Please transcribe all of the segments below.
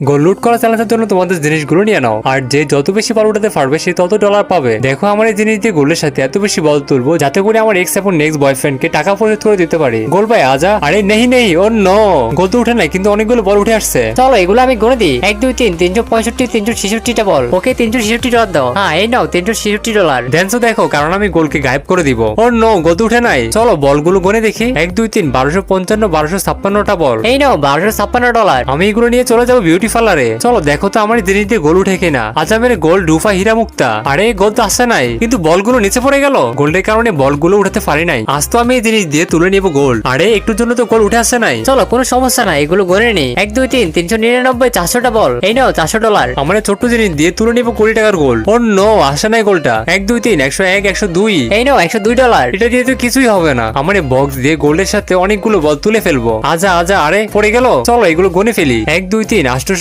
গোল লুট করা চ্যালেঞ্জের জন্য তোমাদের জিনিসগুলো নিয়ে নাও, আর যে যত বেশি বল উঠাতে পারবে সে তত ডলার পাবে। দেখো আমার এই জিনিস দিয়ে গোলের সাথে এত বেশি বল তুলবো যাতে করে আমার এক্স এবং নেক্সট বয়ফ্রেন্ডকে টাকা পরিশোধ করে দিতে পারি। গোল ভাই আজা। আরে নেই ও নো, গোল তো উঠে নাই কিন্তু অনেকগুলো বল উঠে আসছে। চলো এগুলো আমি গুনে দিই। 1 2 3 365 366টা বল। ওকে 366 ডলার দাও। হ্যাঁ এই নাও 366 ডলার। ড্যান্সও দেখো কারণ আমি গোলকে গায়েব করে দিব। ও নো, গোল তো উঠে নাই। চলো বলগুলো গুনে দেখি। 1 2 3 1255 1256টা বল। এই নাও 1256 ডলার। আমি এগুলো নিয়ে চলে যাবো বিউটি পার্লারে। চলো দেখো তো আমার এই জিনিস দিয়ে গোল উঠে কিনা। আচ্ছা মেরে গোল রূপা হীরা মুক্তা। আরে গোল তো আসছে নাই কিন্তু বলগুলো নিচে পড়ে গেল। গোল্ডের কারণে বলগুলো উঠাতে পারি নাই। আজ তো আমি এই জিনিস দিয়ে তুলে নিব গোল। আরে একটুর জন্য তো গোল উঠে আসছে নাই। চলো কোনো সমস্যা নাই, এগুলো গুনে নি। 1 2 3 399 400টা বল। এই নাও 400 ডলার। আমার এই ছোট্ট জিনিস দিয়ে তুলে নিব 20 টাকার গোল। ও নো, আসে নাই গোলটা। 1 2 3 101 102। এই নাও 102 ডলার। এটা দিয়ে তো কিছুই হবে না। আমার এই বক্স দিয়ে গোল্ডের সাথে অনেকগুলো বল তুলে ফেলবো। আজা আরে পড়ে গেল। চলো এগুলো গুনে ফেলি। 1 2 3 887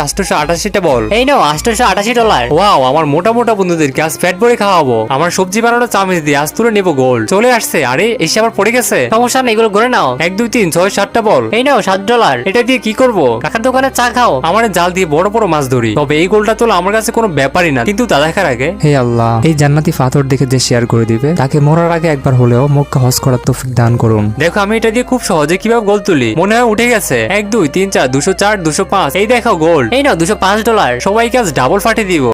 888টা বল। এই নাও 880 ডলার। ওয়াও, আমার মোটা মোটা বন্ধুদেরকে আজ ফ্যাট ভরে খাওয়াবো। আমার সবজি বানানো চামচ দিয়ে আজ তুলে নেবো গোল। চলে আসছে। আরে এসে আবার পড়ে গেছে। সমস্যা নেই, এগুলো গুনে নাও। 1 2 3 6 7টা বল। এই নাও 7 ডলার। এটা দিয়ে কি করব? কাকার দোকানে চা খাও। আমার জাল দিয়ে বড় বড় মাছ ধরি, তবে এই গোলটা তোলা আমার কাছে কোনো ব্যাপারই না। কিন্তু তা দেখার আগে হে আল্লাহ, এই জান্নাতি পাথর দেখে যে শেয়ার করে দিবে তাকে মরার আগে একবার হলেও মক্কা হজ করার তৌফিক দান করুন। দেখো আমি এটা দিয়ে খুব সহজে কিভাবে গোল তুলি। মনে হয় উঠে গেছে। 1 2 3 4 204 205। এই দেখো গোল। এই নাও 205 ডলার। সবাইকে আজ ডাবল ফাটে দিব।